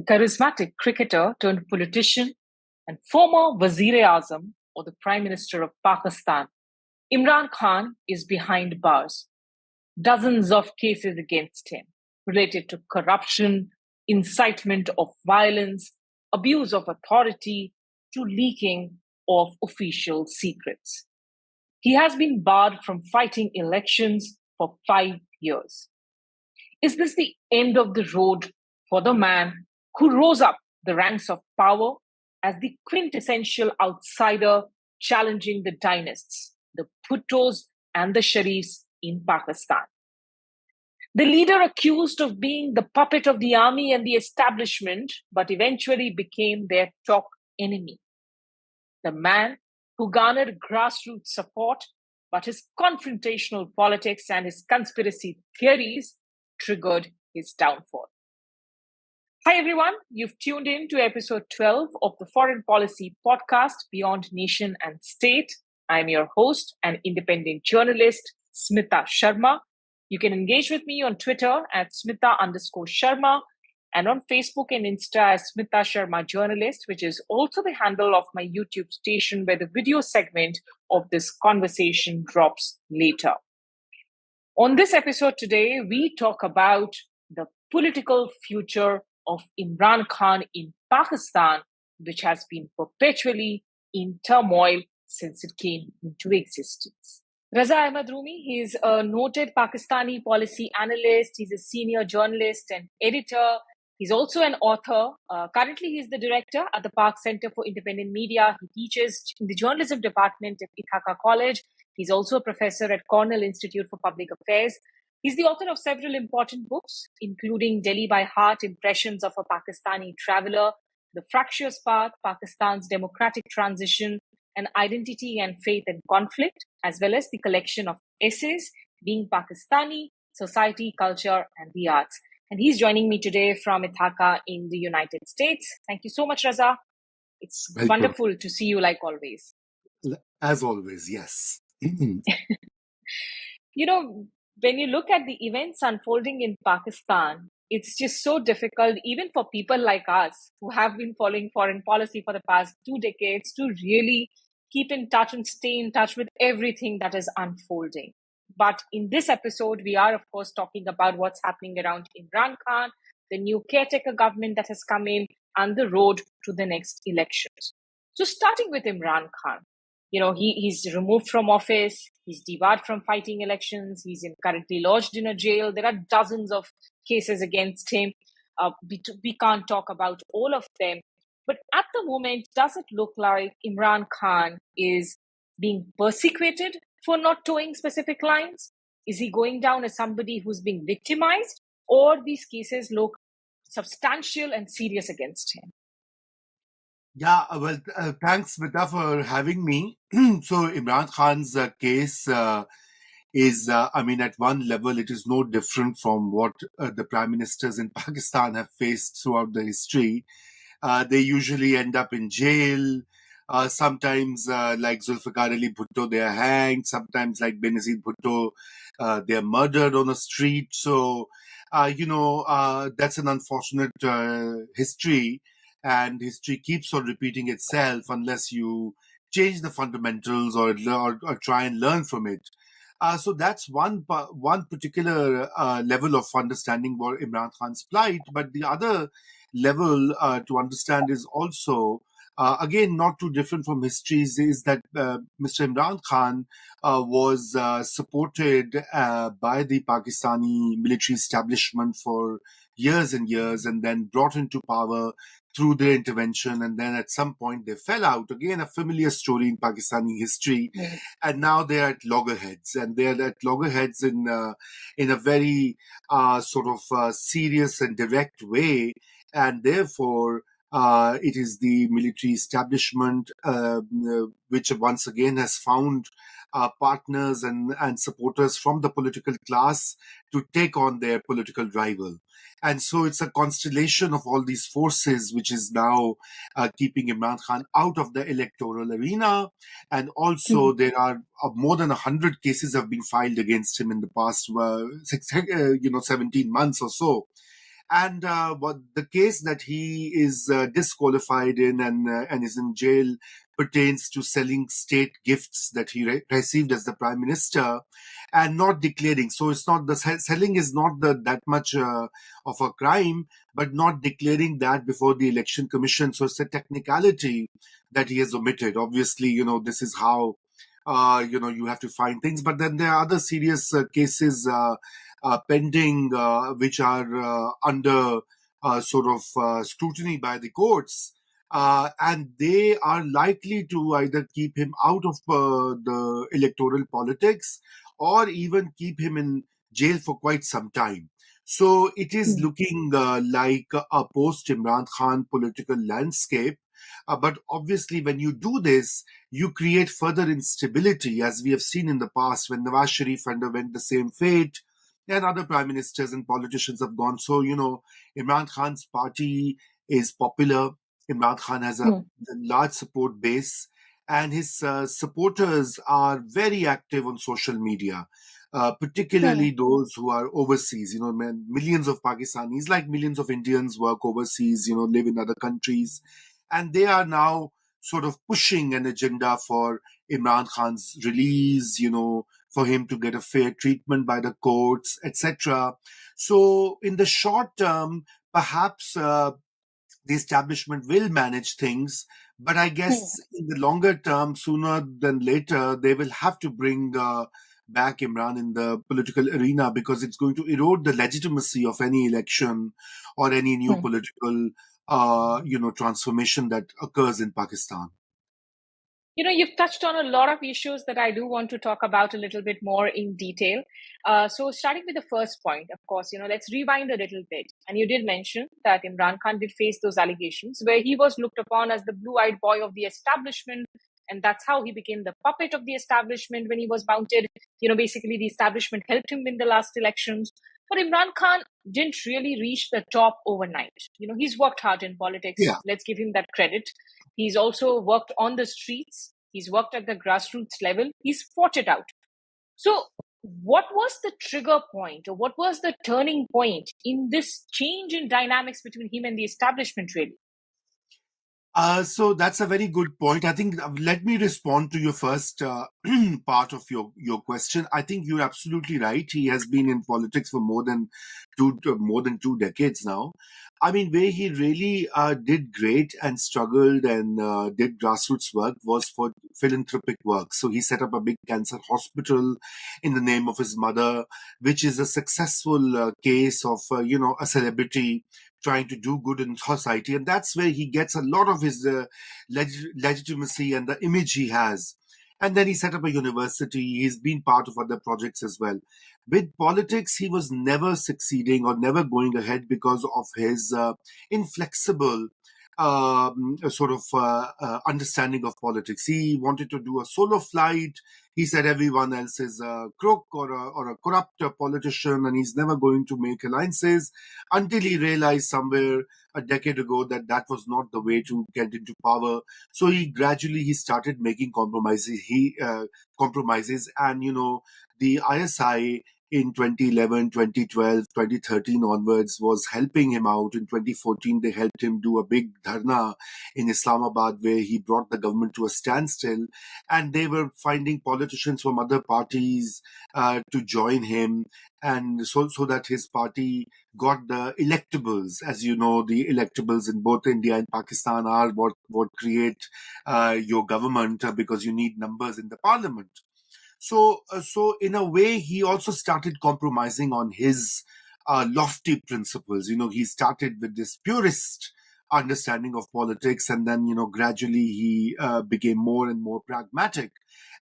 the charismatic cricketer turned politician and former Wazir-e-Azam, or the Prime Minister of Pakistan, Imran Khan, is behind bars. Dozens of cases against him related to corruption, incitement of violence, abuse of authority, to leaking of official secrets. He has been barred from fighting elections for 5 years. Is this the end of the road for the man who rose up the ranks of power as the quintessential outsider challenging the dynasts, the Bhuttos and the Sharifs in Pakistan? The leader accused of being the puppet of the army and the establishment, but eventually became their top enemy. The man who garnered grassroots support, but his confrontational politics and his conspiracy theories triggered his downfall. Hi, everyone. You've tuned in to episode 12 of the Foreign Policy podcast, Beyond Nation and State. I'm your host and independent journalist, Smita Sharma. You can engage with me on Twitter at Smita_Sharma and on Facebook and Insta as Smita Sharma Journalist, which is also the handle of my YouTube station where the video segment of this conversation drops later. On this episode today, we talk about the political future of Imran Khan in Pakistan, which has been perpetually in turmoil since it came into existence. Raza Rumi, he is a noted Pakistani policy analyst. He's a senior journalist and editor. He's also an author. Currently, he's the director at the Park Center for Independent Media. He teaches in the journalism department at Ithaca College. He's also a professor at Cornell Institute for Public Affairs. He's the author of several important books, including Delhi by Heart, Impressions of a Pakistani Traveler, The Fractious Path, Pakistan's Democratic Transition, and Identity and Faith and Conflict, as well as the collection of essays, Being Pakistani, Society, Culture, and the Arts. And he's joining me today from Ithaca in the United States. Thank you so much, Raza. It's wonderful to see you like always. As always, yes. You know, when you look at the events unfolding in Pakistan, it's just so difficult, even for people like us who have been following foreign policy for the past 2 decades, to really keep in touch and stay in touch with everything that is unfolding. But in this episode, we are, of course, talking about what's happening around Imran Khan, the new caretaker government that has come in, and the road to the next elections. So starting with Imran Khan, you know, he's removed from office, he's debarred from fighting elections, he's currently lodged in a jail. There are dozens of cases against him. We can't talk about all of them. But at the moment, does it look like Imran Khan is being persecuted for not towing specific lines? Is he going down as somebody who's being victimized? Or these cases look substantial and serious against him? Yeah, well, thanks, Smita, for having me. So Imran Khan's case is, at one level, it is no different from what the prime ministers in Pakistan have faced throughout the history. They usually end up in jail. Sometimes, like Zulfikar Ali Bhutto, they are hanged. Sometimes, like Benazir Bhutto, they are murdered on the street. So, that's an unfortunate history. And history keeps on repeating itself unless you change the fundamentals or try and learn from it. So that's one particular level of understanding what Imran Khan's plight. But the other level to understand is also, again, not too different from histories, is that Mr. Imran Khan was supported by the Pakistani military establishment for years and years, and then brought into power through their intervention, and then at some point they fell out. Again, a familiar story in Pakistani history. Yes. And now they're at loggerheads, and they're at loggerheads in a very serious and direct way, and therefore it is the military establishment which once again has found partners and supporters from the political class to take on their political rival. And so it's a constellation of all these forces which is now keeping Imran Khan out of the electoral arena. And also there are more than 100 cases have been filed against him in the past 17 months or so. And what the case that he is disqualified in and is in jail pertains to selling state gifts that he received as the prime minister and not declaring. So it's not the selling is not that much of a crime, but not declaring that before the election commission. So it's a technicality that he has omitted. Obviously, this is how you have to find things. But then there are other serious cases pending, which are under sort of scrutiny by the courts. And they are likely to either keep him out of the electoral politics or even keep him in jail for quite some time. So it is looking like a post Imran Khan political landscape. But obviously, when you do this, you create further instability, as we have seen in the past when Nawaz Sharif underwent the same fate, and other prime ministers and politicians have gone. So, Imran Khan's party is popular. Imran Khan has a large support base, and his supporters are very active on social media. Particularly those who are overseas, millions of Pakistanis, like millions of Indians, work overseas, live in other countries. And they are now sort of pushing an agenda for Imran Khan's release, for him to get a fair treatment by the courts, etc. So, in the short term, perhaps the establishment will manage things. But I guess in the longer term, sooner than later, they will have to bring back Imran in the political arena, because it's going to erode the legitimacy of any election or any new political, transformation that occurs in Pakistan. You've touched on a lot of issues that I do want to talk about a little bit more in detail. So starting with the first point, of course, let's rewind a little bit. And you did mention that Imran Khan did face those allegations where he was looked upon as the blue-eyed boy of the establishment. And that's how he became the puppet of the establishment when he was mounted. Basically the establishment helped him win the last elections. But Imran Khan didn't really reach the top overnight. He's worked hard in politics. Yeah. Let's give him that credit. He's also worked on the streets. He's worked at the grassroots level. He's fought it out. So what was the trigger point, or what was the turning point in this change in dynamics between him and the establishment, really? So that's a very good point. I think let me respond to your first part of your question. I think you're absolutely right. He has been in politics for more than 2 decades now. I mean, where he really did great and struggled and did grassroots work was for philanthropic work. So he set up a big cancer hospital in the name of his mother, which is a successful case of a celebrity trying to do good in society. And that's where he gets a lot of his legitimacy and the image he has. And then he set up a university. He's been part of other projects as well. With politics, he was never succeeding or never going ahead because of his inflexible sort of understanding of politics. He wanted to do a solo flight. He said everyone else is a crook or a corrupt politician, and he's never going to make alliances, until he realized somewhere a decade ago that that was not the way to get into power. So he started making compromises. Compromises, and the ISI in 2011, 2012, 2013 onwards was helping him out. In 2014, they helped him do a big dharna in Islamabad where he brought the government to a standstill, and they were finding politicians from other parties to join him, and so that his party got the electables. As you know, the electables in both India and Pakistan are what create your government, because you need numbers in the parliament. So in a way, he also started compromising on his lofty principles. He started with this purist understanding of politics, and then gradually he became more and more pragmatic.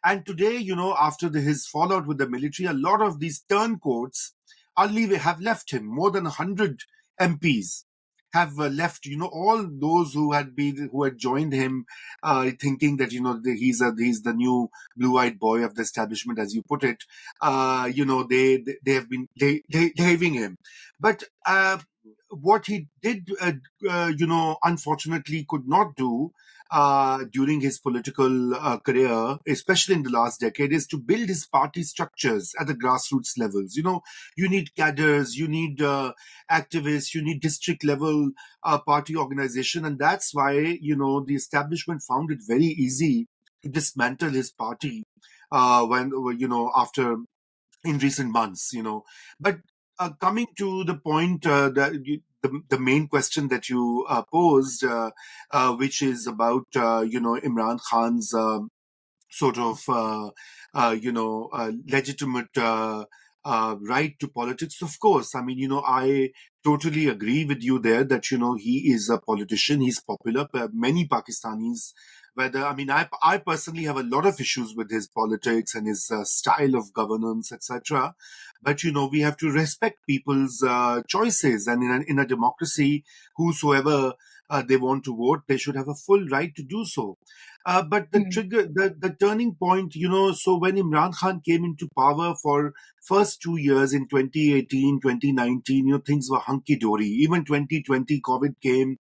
And today, after his fallout with the military, a lot of these turncoats have left him. More than 100 MPs have left. All those who had joined him, thinking that he's the new blue-eyed boy of the establishment, as you put it. They have been leaving him. But what he did, unfortunately could not do during his political career, especially in the last decade, is to build his party structures at the grassroots levels. You need cadres, you need activists, you need district level party organization. And that's why, the establishment found it very easy to dismantle his party after in recent months. But coming to the point, the main question that you posed, which is about Imran Khan's sort of legitimate right to politics. Of course, I mean, I totally agree with you there that he is a politician, he's popular. Many Pakistanis, whether, I mean, I personally have a lot of issues with his politics and his style of governance, etc. But we have to respect people's choices, and in a democracy, whosoever they want to vote, they should have a full right to do so. But the turning point, so when Imran Khan came into power for first 2 years in 2018, 2019, things were hunky-dory. Even 2020, COVID came,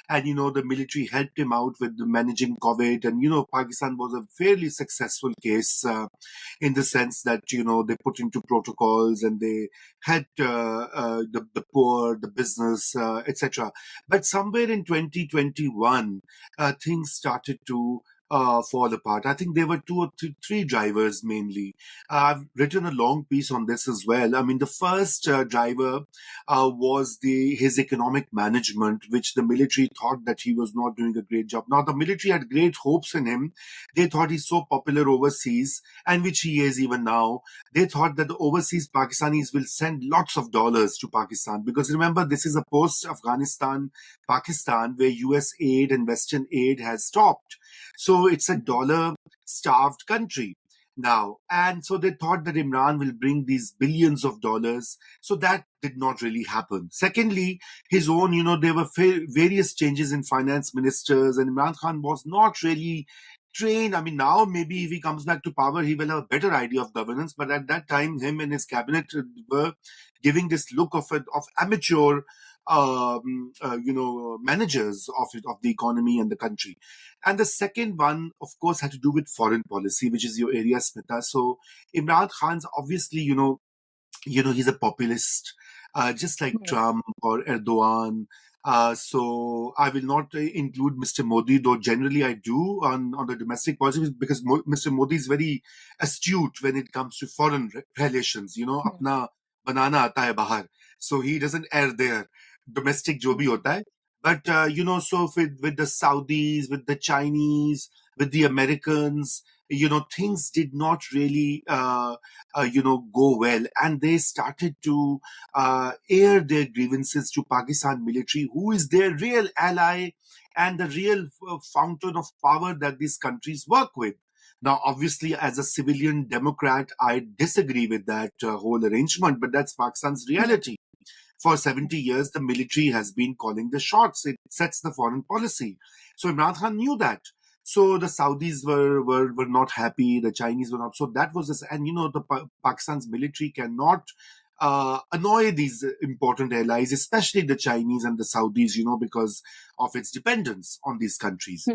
and, the military helped him out with managing COVID. And, Pakistan was a fairly successful case in the sense that, they put into protocols and they helped the poor, the business, etc. But somewhere in 2021, things started to fall apart. I think there were two or three drivers mainly. I've written a long piece on this as well. I mean, the first driver was his economic management, which the military thought that he was not doing a great job. Now, the military had great hopes in him. They thought he's so popular overseas, and which he is even now. They thought that the overseas Pakistanis will send lots of dollars to Pakistan, because remember, this is a post-Afghanistan Pakistan where US aid and Western aid has stopped. So it's a dollar-starved country now. And so they thought that Imran will bring these billions of dollars. So that did not really happen. Secondly, his own, there were various changes in finance ministers, and Imran Khan was not really trained. I mean, now maybe if he comes back to power, he will have a better idea of governance. But at that time, him and his cabinet were giving this look of amateur, managers of the economy and the country. And the second one, of course, had to do with foreign policy, which is your area, Smita. So Imran Khan's obviously, he's a populist, just like Trump or Erdogan. So I will not include Mr. Modi, though generally I do on the domestic policy, because Mr. Modi is very astute when it comes to foreign relations. Apna banana aata hai bahar. So he doesn't air there. Domestic jo bhi hota hai. But, so with the Saudis, with the Chinese, with the Americans, things did not really, go well. And they started to air their grievances to Pakistan military, who is their real ally and the real fountain of power that these countries work with. Now, obviously, as a civilian Democrat, I disagree with that whole arrangement, but that's Pakistan's reality. For 70 years, the military has been calling the shots. It sets the foreign policy. So Imran Khan knew that. So the Saudis were not happy. The Chinese were not. So that was this. And, the Pakistan's military cannot annoy these important allies, especially the Chinese and the Saudis, because of its dependence on these countries.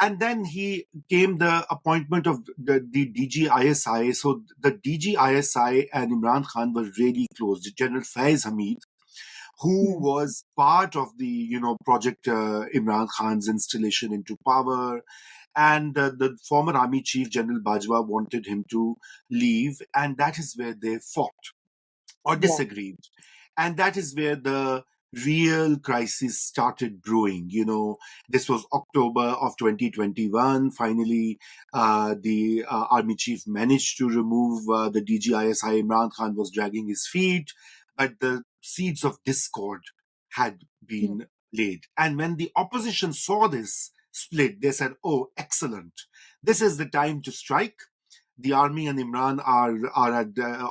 And then he came the appointment of the DGISI. So the DGISI and Imran Khan were really close. General Faiz Hamid, who was part of the, project Imran Khan's installation into power. And the former army chief, General Bajwa, wanted him to leave. And that is where they fought or disagreed. And that is where the real crisis started brewing. This was October of 2021. Finally, the army chief managed to remove the DGISI. Imran Khan was dragging his feet, but the seeds of discord had been laid. And when the opposition saw this split, they said, oh, excellent. This is the time to strike. The army and Imran are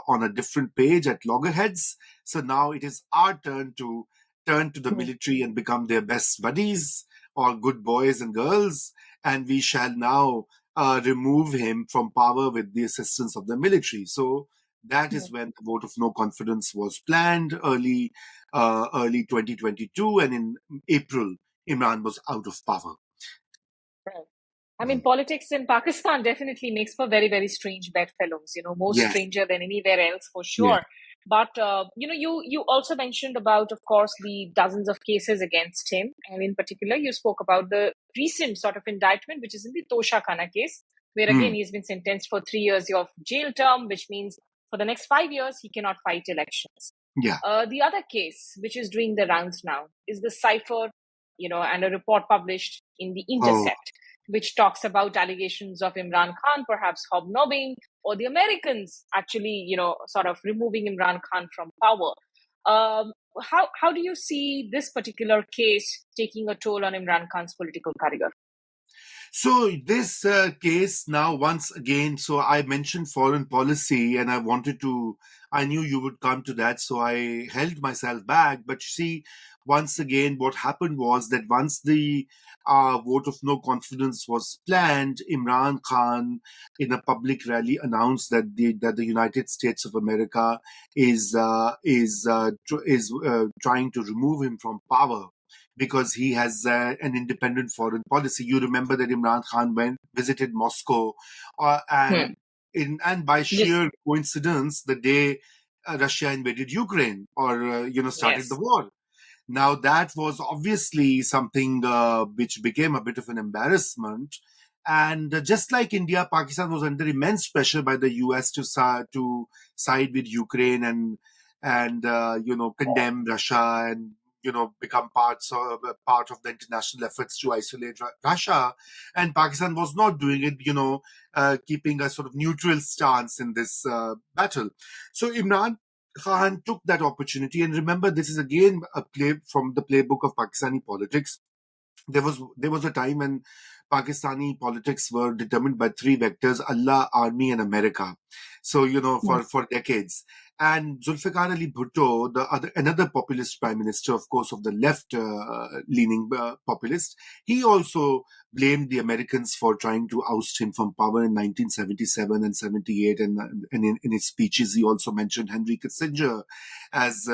on a different page at loggerheads. So now it is our turn to turn to the military and become their best buddies or good boys and girls. And we shall now remove him from power with the assistance of the military. So that is when the vote of no confidence was planned early early 2022, and in April, Imran was out of power. Right. I mean, politics in Pakistan definitely makes for very, very strange bedfellows, more Yes, stranger than anywhere else for yes. sure. But, you also mentioned about, of course, the dozens of cases against him. And in particular, you spoke about the recent sort of indictment, which is in the Tosha Khana case, where Hmm. again, he's been sentenced for 3 years of jail term, which means for the next 5 years, he cannot fight elections. Yeah. The other case, which is doing the rounds now, is the cipher, and a report published in the Oh, Intercept, which talks about allegations of Imran Khan perhaps hobnobbing, or the Americans actually, sort of removing Imran Khan from power. How do you see this particular case taking a toll on Imran Khan's political career? so this case now, once again, so I mentioned foreign policy, and I knew you would come to that, so I held myself back. But you see, once again, what happened was that once the vote of no confidence was planned, Imran Khan, in a public rally, announced that the United States of America is trying to remove him from power because he has an independent foreign policy. You remember that Imran Khan visited Moscow, Hmm. and by Yes. sheer coincidence, the day Russia invaded Ukraine, or started the Yes. war. Now, that was obviously something which became a bit of an embarrassment. And just like India, Pakistan was under immense pressure by the US to side with Ukraine and condemn Russia and become part of the international efforts to isolate Russia. And Pakistan was not doing it, keeping a sort of neutral stance in this battle. So Imran Khan took that opportunity, and remember, this is again a play from the playbook of Pakistani politics. There was a time when Pakistani politics were determined by three vectors: Allah, army, and America. So Hmm. for decades. And Zulfikar Ali Bhutto, another populist prime minister, of course, of the left leaning populist, he also blamed the Americans for trying to oust him from power in 1977 and 78. And in his speeches, he also mentioned Henry Kissinger as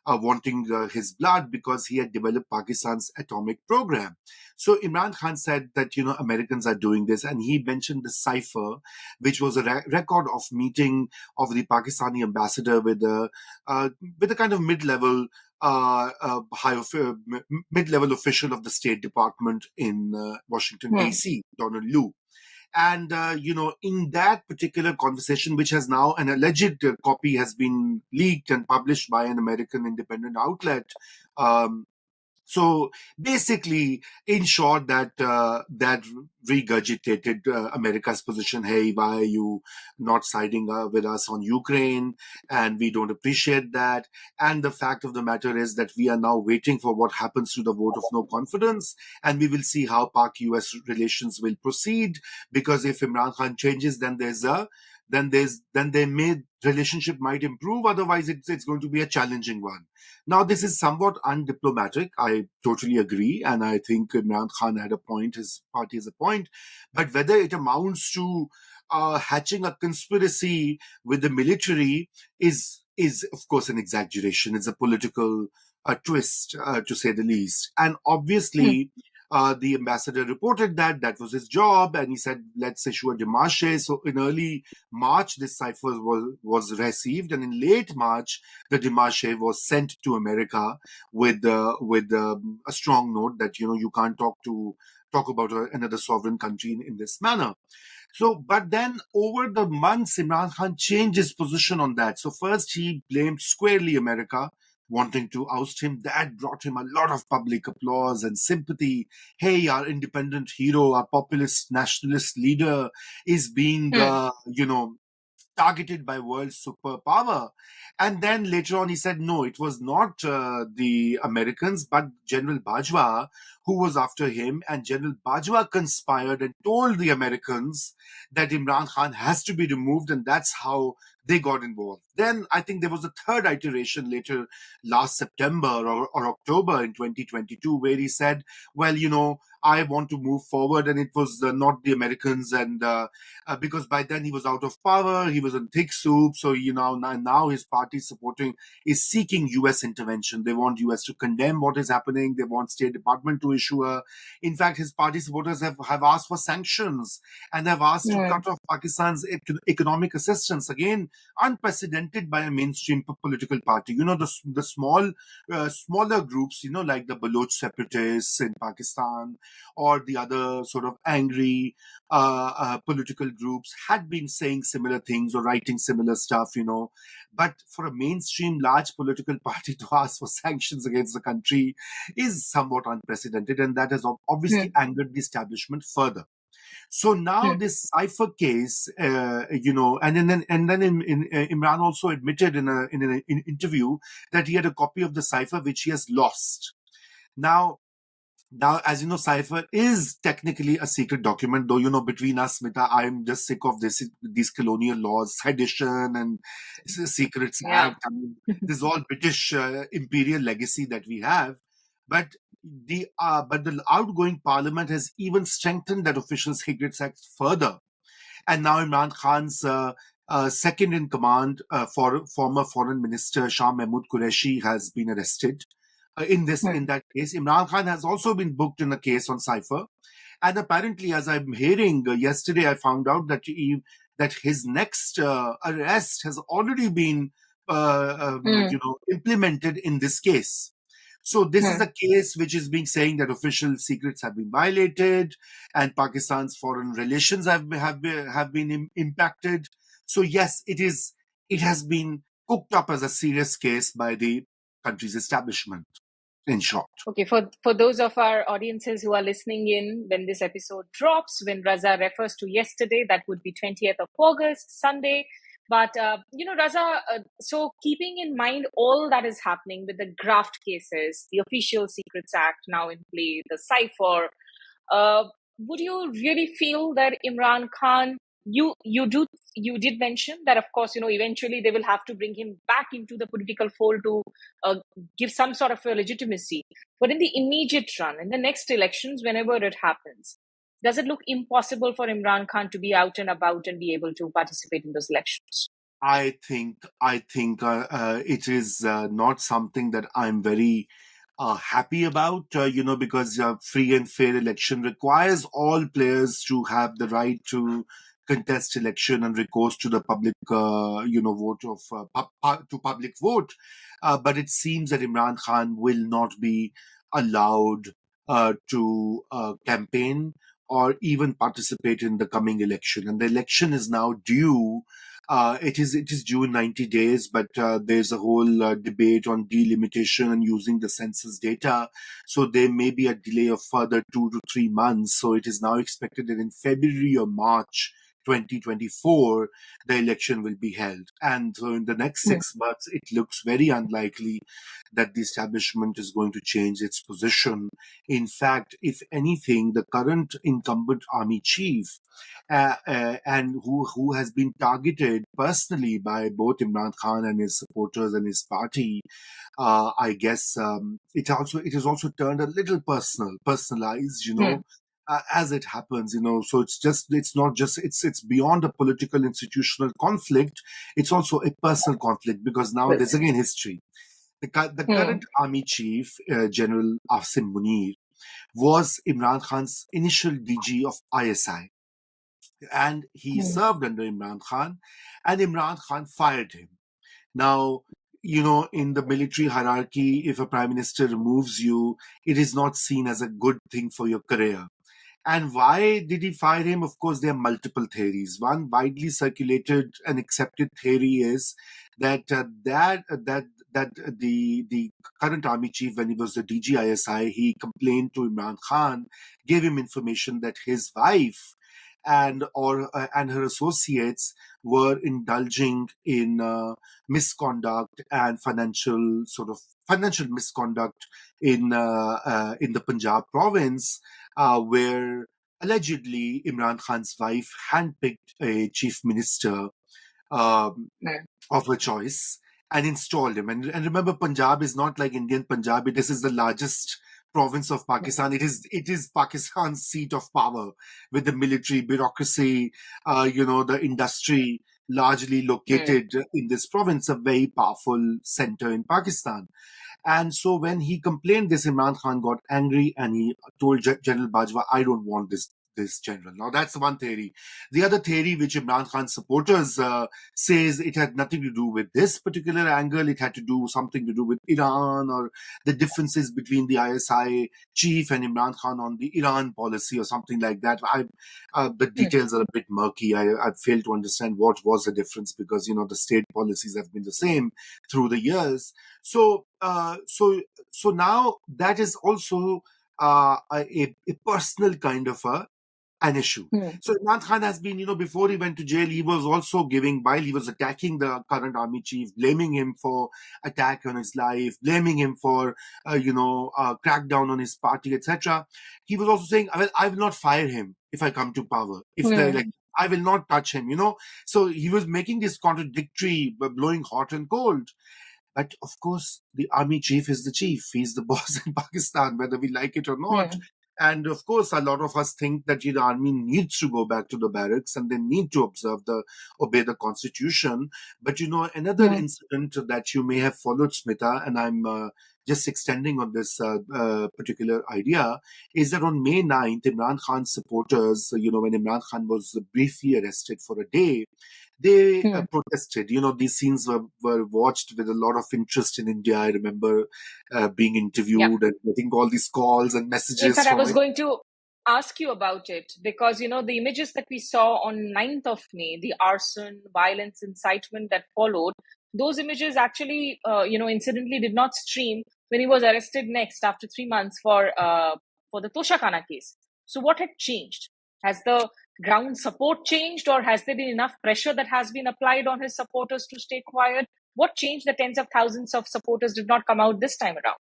wanting his blood because he had developed Pakistan's atomic program. So Imran Khan said that Americans are doing this, and he mentioned the cipher, which was a record of meeting of the Pakistani ambassador with a kind of mid-level mid-level official of the State Department in Washington Hmm. D.C., Donald Lu. And in that particular conversation, which has now an alleged copy has been leaked and published by an American independent outlet. um, so basically, in short, that regurgitated America's position. Hey, why are you not siding with us on Ukraine? And we don't appreciate that. And the fact of the matter is that we are now waiting for what happens to the vote of no confidence, and we will see how Pak-US relations will proceed. Because if Imran Khan changes, then their relationship might improve. Otherwise, it's going to be a challenging one. Now, this is somewhat undiplomatic. I totally agree. And I think Imran Khan had a point, his party has a point. But whether it amounts to hatching a conspiracy with the military is of course, an exaggeration. It's a political twist, to say the least. And Hmm. obviously, the ambassador reported that was his job, and he said, let's issue a démarche. So in early March, this cipher was received, and in late March, the démarche was sent to America with a strong note that you can't talk about another sovereign country in this manner. So, but then over the months, Imran Khan changed his position on that. So first he blamed squarely America, wanting to oust him. That brought him a lot of public applause and sympathy. Hey, our independent hero, our populist nationalist leader is being, Hmm. targeted by world superpower. And then later on, he said, no, it was not the Americans, but General Bajwa who was after him. And General Bajwa conspired and told the Americans that Imran Khan has to be removed. And that's how they got involved. Then I think there was a third iteration later, last September or October in 2022, where he said, well, I want to move forward, and it was not the Americans, and because by then he was out of power, he was in thick soup. So now his party is seeking U.S. intervention. They want U.S. to condemn what is happening. They want State Department to issue a. In fact, his party supporters have asked for sanctions and have asked to cut off Pakistan's economic assistance. Again, unprecedented by a mainstream political party. The smaller groups, like the Baloch separatists in Pakistan or the other sort of angry political groups had been saying similar things or writing similar stuff. But for a mainstream large political party to ask for sanctions against the country is somewhat unprecedented, and that has obviously angered the establishment further. So now this cipher case, Imran also admitted in an interview that he had a copy of the cipher which he has lost. Now, as you know, cipher is technically a secret document, though, between us, Smita, I'm just sick of these colonial laws, sedition and Secrets Act. I mean, this is all British imperial legacy that we have. But the outgoing parliament has even strengthened that Official Secrets Act further. And now Imran Khan's second in command, former Foreign Minister Shah Mahmood Qureshi, has been arrested. In that case, Imran Khan has also been booked in a case on cipher, and apparently, as I'm hearing yesterday, I found out that his next arrest has already been implemented in this case. So this is a case which is being saying that official secrets have been violated, and Pakistan's foreign relations have been impacted. So yes, it has been cooked up as a serious case by the country's establishment, in short. Okay, for those of our audiences who are listening in when this episode drops, when Raza refers to yesterday, that would be 20th of August, Sunday. But, Raza, so keeping in mind all that is happening with the graft cases, the Official Secrets Act now in play, the cipher, would you really feel that Imran Khan, you did mention that, of course, eventually they will have to bring him back into the political fold to give some sort of a legitimacy. But in the immediate run, in the next elections, whenever it happens, does it look impossible for Imran Khan to be out and about and be able to participate in those elections? I think it is not something that I'm very happy about, because free and fair election requires all players to have the right to contest election and recourse to the public, vote to public vote. But it seems that Imran Khan will not be allowed to campaign or even participate in the coming election. And the election is now due. It is due in 90 days, but there's a whole debate on delimitation and using the census data. So there may be a delay of further 2 to 3 months. So it is now expected that in February or March 2024, the election will be held. And so in the next 6 months, it looks very unlikely that the establishment is going to change its position. In fact, if anything, the current incumbent army chief, and who has been targeted personally by both Imran Khan and his supporters and his party, I guess it has also turned a little personalized, as it happens, So it's beyond a political institutional conflict. It's also a personal conflict, because now there's again history. The current army chief, General Asim Munir, was Imran Khan's initial DG of ISI. And he served under Imran Khan, and Imran Khan fired him. Now, in the military hierarchy, if a prime minister removes you, it is not seen as a good thing for your career. And why did he fire him? Of course, there are multiple theories. One widely circulated and accepted theory is that the current army chief, when he was the DGISI, he complained to Imran Khan, gave him information that his wife and her associates were indulging in misconduct and financial misconduct in the Punjab province, where allegedly Imran Khan's wife handpicked a chief minister of her choice and installed him. And remember, Punjab is not like Indian Punjab. This is the largest province of Pakistan. It is Pakistan's seat of power, with the military, bureaucracy, the industry largely Hmm. located in this province, a very powerful center in Pakistan. And so when he complained this, Imran Khan got angry and he told General Bajwa, I don't want this general. Now that's one theory. The other theory, which Imran Khan supporters says, it had nothing to do with this particular angle. It had to do something to do with Iran, or the differences between the ISI chief and Imran Khan on the Iran policy or something like that. The Hmm. details are a bit murky. I fail to understand what was the difference, because the state policies have been the same through the years. So now that is also a personal kind of an issue. Hmm. So Imran Khan has been, before he went to jail, he was also while he was attacking the current army chief, blaming him for attack on his life, blaming him for, crackdown on his party, etc. He was also saying, I will not fire him if I come to power. If they Hmm. like, I will not touch him, So he was making this contradictory, blowing hot and cold. But of course, the army chief is the chief. He's the boss in Pakistan, whether we like it or not. Hmm. And of course, a lot of us think that the army needs to go back to the barracks and they need to obey the constitution. But another Hmm. incident that you may have followed, Smita, and I'm just extending on this particular idea, is that on May 9th, Imran Khan's supporters, when Imran Khan was briefly arrested for a day, they Hmm. protested. These scenes were watched with a lot of interest in India. I remember being Yeah. interviewed and getting all these calls and In messages fact, I from was it. going to ask you about it because, the images that we saw on 9th of May, the arson, violence, incitement that followed, those images actually, incidentally did not stream when he was arrested next after 3 months for the Toshakana case. So what had changed? Has the ground support changed, or has there been enough pressure that has been applied on his supporters to stay quiet? What changed? The tens of thousands of supporters did not come out this time around.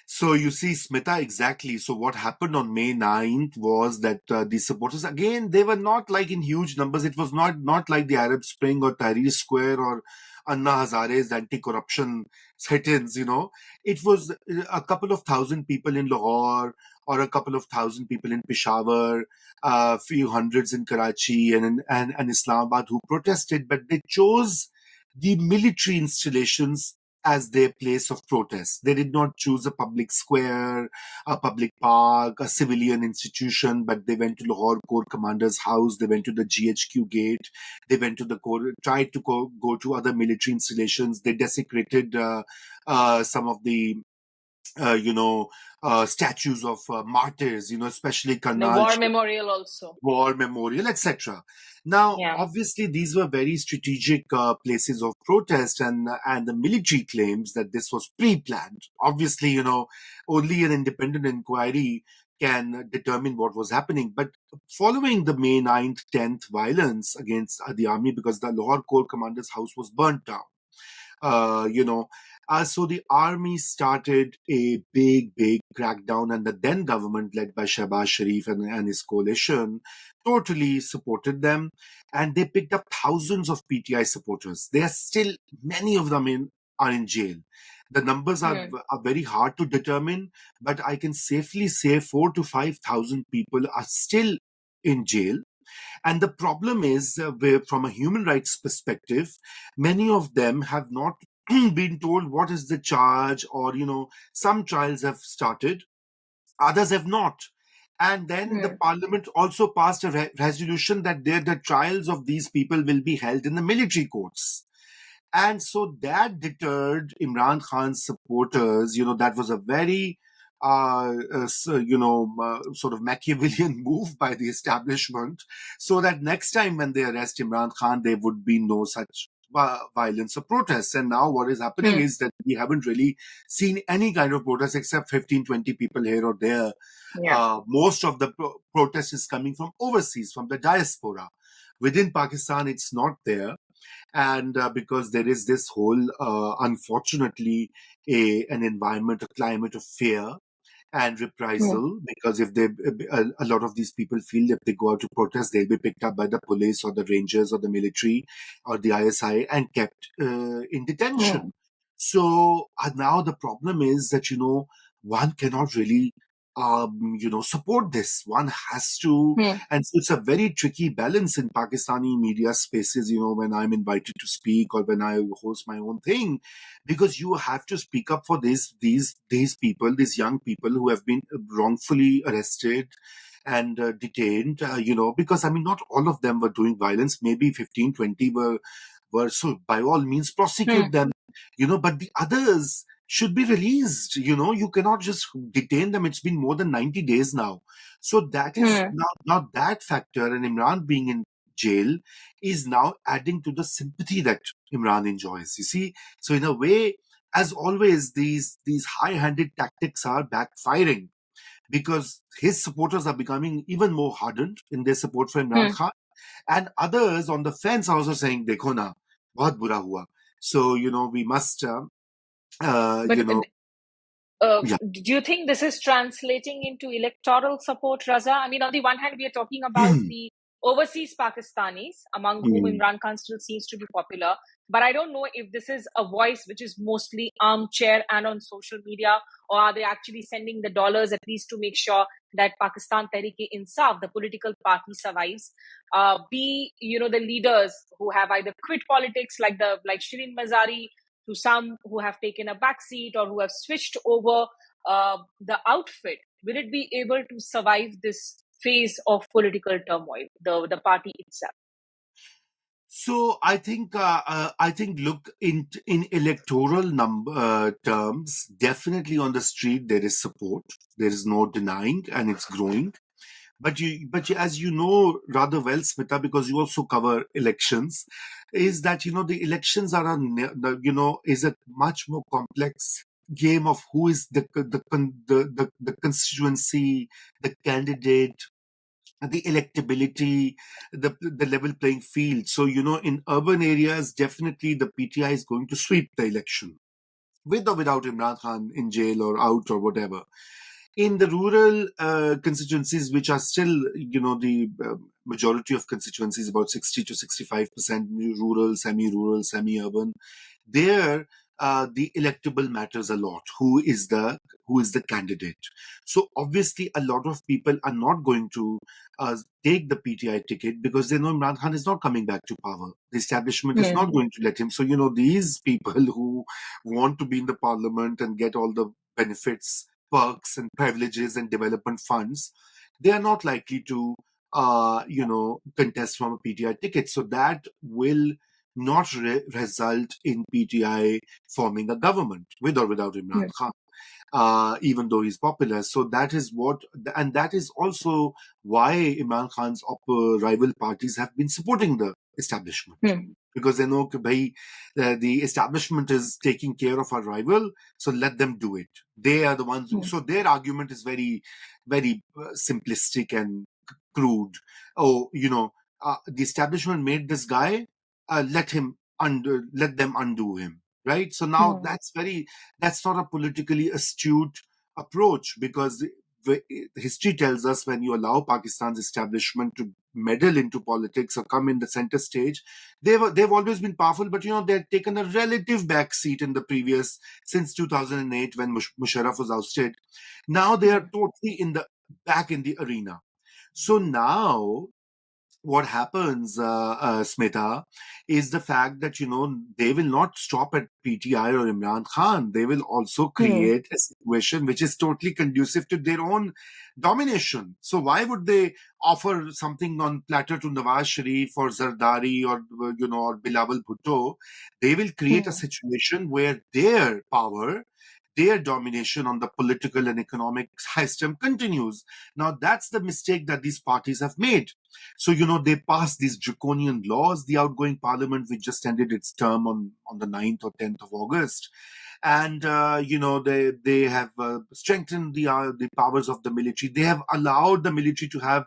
So you see, Smita, exactly. So what happened on May 9th was that the supporters, again, they were not like in huge numbers. It was not like the Arab Spring or Tahrir Square or Anna Hazare's anti-corruption sit-ins, It was a couple of thousand people in Lahore, or a couple of thousand people in Peshawar, a few hundreds in Karachi and Islamabad who protested, but they chose the military installations as their place of protest. They did not choose a public square, a public park, a civilian institution, but they went to Lahore Corps Commander's house, they went to the GHQ gate, they went to the Corps, tried to go to other military installations, they desecrated some of the statues of martyrs, especially The Karnal war memorial also. war memorial, etc. Now, Yeah. obviously, these were very strategic places of protest, and the military claims that this was pre-planned. Obviously, only an independent inquiry can determine what was happening. But following the May 9th, 10th violence against the army, because the Lahore Corps commander's house was burnt down, uh, you know. So the army started a big crackdown, and the then government, led by Shehbaz Sharif and his coalition, totally supported them, and they picked up thousands of PTI supporters. There are still many of them are in jail. The numbers Hmm. are very hard to determine, but I can safely say 4 to 5,000 people are still in jail. And the problem is, from a human rights perspective, many of them have not been told what is the charge, or, some trials have started, others have not. And then the Hmm. parliament also passed a resolution that the trials of these people will be held in the military courts. And so that deterred Imran Khan's supporters. That was a very, sort of Machiavellian move by the establishment, so that next time when they arrest Imran Khan, there would be no such violence or protests. And now what is happening Hmm. is that we haven't really seen any kind of protest except 15, 20 people here or there. Yeah. Most of the protest is coming from overseas, from the diaspora. Within Pakistan, it's not there. And because there is this whole, unfortunately, an environment, a climate of fear and Hmm. reprisal, because if they a lot of these people feel if they go out to protest, they'll be picked up by the police or the rangers or the military or the ISI and kept in Hmm. detention. So now the problem is that, one cannot really support this. One has to, Hmm. and so it's a very tricky balance in Pakistani media spaces, when I'm invited to speak or when I host my own thing, because you have to speak up for these people, these young people who have been wrongfully arrested and detained, because I mean, not all of them were doing violence. Maybe 15, 20 were, so by all means Hmm. prosecute them, but the others should be released. You cannot just detain them. It's been more than 90 days now. So that is Hmm. now that factor, and Imran being in jail is now adding to the sympathy that Imran enjoys. You see, so in a way, as always, these high-handed tactics are backfiring because his supporters are becoming even more hardened in their support for Imran Hmm. Khan, and others on the fence are also saying, "Dekho na, bahut bura hua." So we must, But yeah. do you think this is translating into electoral support, Raza? I mean, on the one hand, we are talking about the overseas Pakistanis, among whom Mm. Imran Khan still seems to be popular. But I don't know if this is a voice which is mostly armchair and on social media, or are they actually sending the dollars at least to make sure that Pakistan Tehreek-e-Insaf, the political party, survives? The leaders who have either quit politics, like Shirin Mazari, to some who have taken a backseat or who have switched over the outfit, will it be able to survive this phase of political turmoil, the party itself? So I think look, in electoral number terms, definitely on the street there is support. There is no denying, and it's growing. But as you know rather well, Smita, because you also cover elections, is that the elections are is a much more complex game of who is the constituency, the candidate, the electability, the level playing field. So in urban areas, definitely the PTI is going to sweep the election with or without Imran Khan in jail or out or whatever. In the rural constituencies, which are still, the majority of constituencies, about 60 to 65% rural, semi-rural, semi-urban, there the electable matters a lot. Who is the candidate? So obviously, a lot of people are not going to take the PTI ticket because they know Imran Khan is not coming back to power. The establishment is not Hmm. going to let him. So these people who want to be in the parliament and get all the benefits, perks and privileges and development funds, they are not likely to contest from a PTI ticket. So that will not result in PTI forming a government with or without Imran Hmm. Khan, even though he's popular. So that is and that is also why Imran Khan's rival parties have been supporting the establishment. Hmm. Because they know that the establishment is taking care of our rival, so let them do it. They are the ones Hmm. so their argument is very, very simplistic and crude. Oh, the establishment made this guy, let them undo him, right? So now Hmm. that's not a politically astute approach, because the history tells us when you allow Pakistan's establishment to meddle into politics or come in the center stage, they've always been powerful, but they've taken a relative back seat in the previous, since 2008 when Musharraf was ousted. Now they are totally back in the arena. So now what happens, Smita, is the fact that they will not stop at PTI or Imran Khan. They will also Hmm. create a situation which is totally conducive to their own domination. So why would they offer something on platter to Nawaz Sharif or Zardari or Bilawal Bhutto? They will create a Hmm. situation where their power, their domination on the political and economic system continues. Now that's the mistake that these parties have made. So, they passed these draconian laws, the outgoing parliament, which just ended its term on the 9th or 10th of August. And, they have strengthened the powers of the military. They have allowed the military to have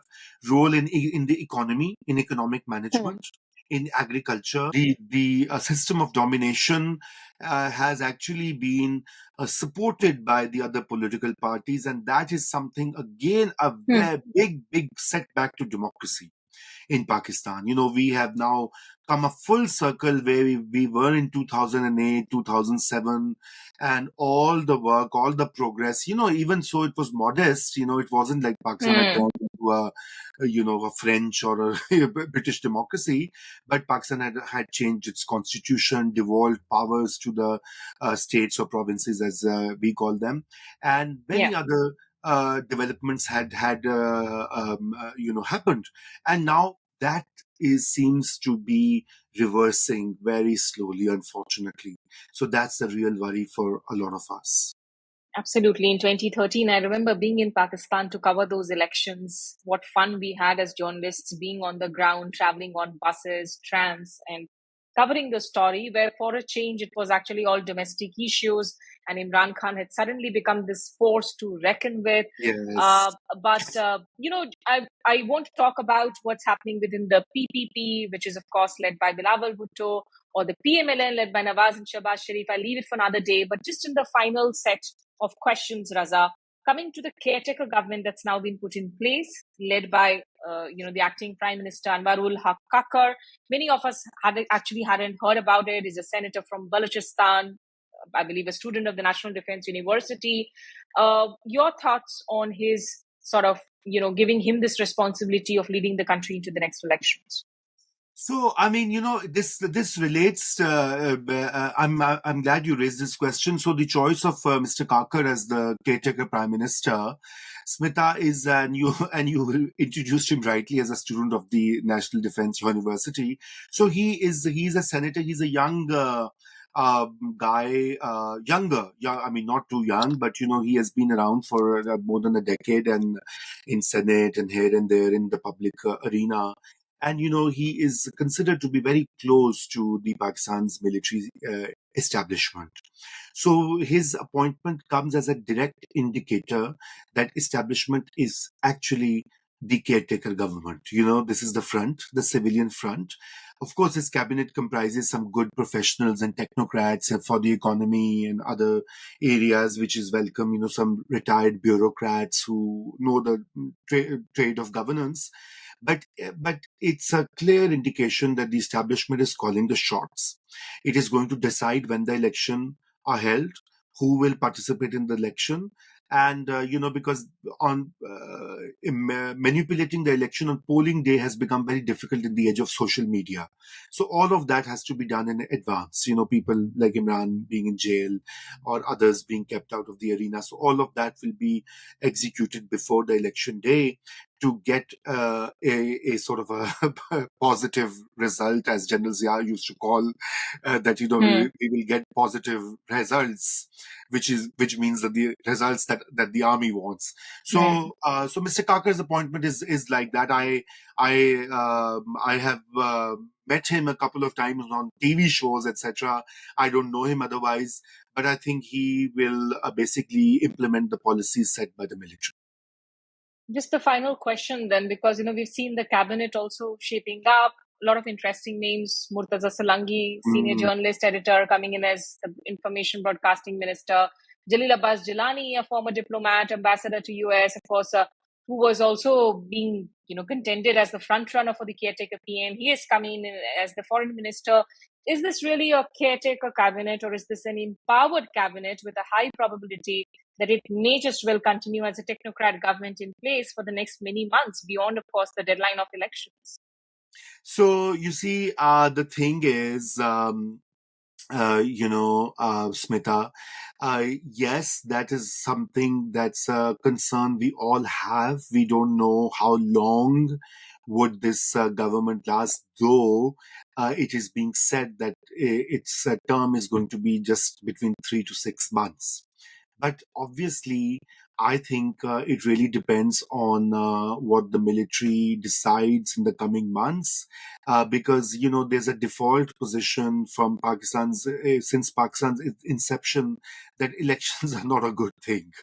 role in the economy, in economic Hmm. management, in agriculture. The system of domination has actually been supported by the other political parties, and that is something, again, a Hmm. very big setback to democracy. in Pakistan. We have now come a full circle where we were in 2008, 2007, and all the work, all the progress, even so it was modest. It wasn't like Pakistan had Hmm. gone into a French or a British democracy, but Pakistan had changed its constitution, devolved powers to the states or provinces, as we call them, and Yeah. many other developments had happened, and now that seems to be reversing very slowly, unfortunately. So that's the real worry for a lot of us. Absolutely. In 2013, I remember being in Pakistan to cover those elections. What fun we had as journalists being on the ground, traveling on buses, trams, and covering the story, where for a change, it was actually all domestic issues. And Imran Khan had suddenly become this force to reckon with. Yes. Uh, but I won't talk about what's happening within the PPP, which is, of course, led by Bilawal Bhutto, or the PMLN led by Nawaz and Shahbaz Sharif. I leave it for another day. But just in the final set of questions, Raza, coming to the caretaker government that's now been put in place, led by the acting Prime Minister Anwarul Haq Kakar. Many of us hadn't heard about it. He's a senator from Balochistan, I believe a student of the National Defense University. Your thoughts on his sort of giving him this responsibility of leading the country into the next elections? So, I mean, this relates. I'm glad you raised this question. So, the choice of Mr. Kakar as the caretaker prime minister, Smita, is and you introduced him rightly as a student of the National Defense University. So he's a senator. He's a young guy, younger. Yeah, I mean, not too young, but he has been around for more than a decade, and in Senate and here and there in the public arena. And he is considered to be very close to the Pakistan's military establishment. So his appointment comes as a direct indicator that establishment is actually the caretaker government. This is the front, the civilian front. Of course, his cabinet comprises some good professionals and technocrats for the economy and other areas, which is welcome. Some retired bureaucrats who know the trade of governance, but it's a clear indication that the establishment is calling the shots. It is going to decide when the election are held, who will participate in the election, and because on manipulating the election on polling day has become very difficult in the age of social media. So all of that has to be done in advance. People like Imran being in jail or others being kept out of the arena. So all of that will be executed before the election day to get a sort of a positive result, as General Zia used to call that. Hmm. We will get positive results, which means that the results that the army wants. Hmm. So Mr. Kakar's appointment is like that. I have met him a couple of times on TV shows, etc. I don't know him otherwise, but I think he will basically implement the policies set by the military. Just the final question then, because we've seen the cabinet also shaping up. A lot of interesting names: Murtaza Salangi, senior Mm. journalist editor, coming in as the information broadcasting minister. Jalil Abbas Jilani, a former diplomat, ambassador to US, of course, who was also being contended as the front runner for the caretaker PM. He is coming in as the foreign minister. Is this really a caretaker cabinet, or is this an empowered cabinet with a high probability that it may just well continue as a technocrat government in place for the next many months, beyond, of course, the deadline of elections? So you see, the thing is, Smita, yes, that is something that's a concern we all have. We don't know how long would this government last, though it is being said that its term is going to be just between 3 to 6 months. But obviously, I think it really depends on what the military decides in the coming months, because there's a default position from Pakistan's since Pakistan's inception that elections are not a good thing.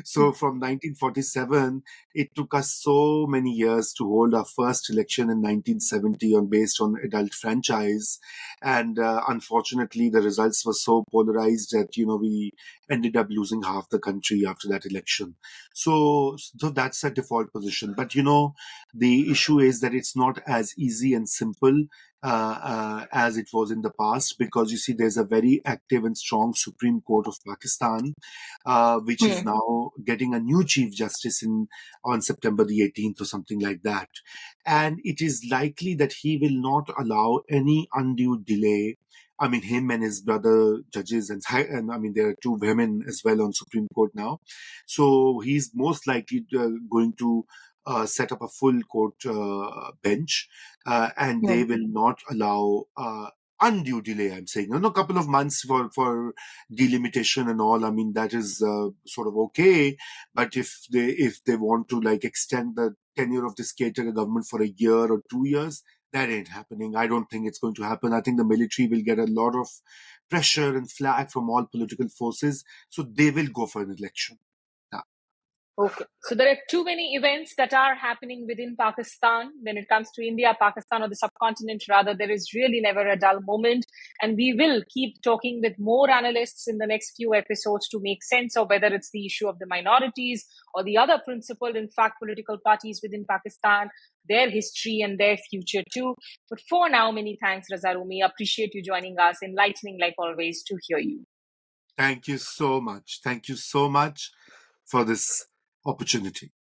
So from 1947, it took us so many years to hold our first election in 1970 based on adult franchise, and unfortunately, the results were so polarized that we ended up losing half the country after that election. election. So that's a default position. But the issue is that it's not as easy and simple as it was in the past, because you see there's a very active and strong Supreme Court of Pakistan, which is now getting a new Chief Justice on September the 18th or something like that. And it is likely that he will not allow any undue delay. I mean, him and his brother judges, and I mean, there are two women as well on Supreme Court now. So he's most likely going to set up a full court bench, and they will not allow undue delay. I'm saying, a couple of months for delimitation and all. I mean, that is sort of okay. But if they want to extend the tenure of this caretaker government for a year or 2 years, that ain't happening. I don't think it's going to happen. I think the military will get a lot of pressure and flag from all political forces, so they will go for an election. Okay, so there are too many events that are happening within Pakistan when it comes to India, Pakistan, or the subcontinent. Rather, there is really never a dull moment. And we will keep talking with more analysts in the next few episodes to make sense of whether it's the issue of the minorities or the other principal, in fact, political parties within Pakistan, their history and their future too. But for now, many thanks, Raza Rumi. Appreciate you joining us. Enlightening, like always, to hear you. Thank you so much. Thank you so much for this opportunity.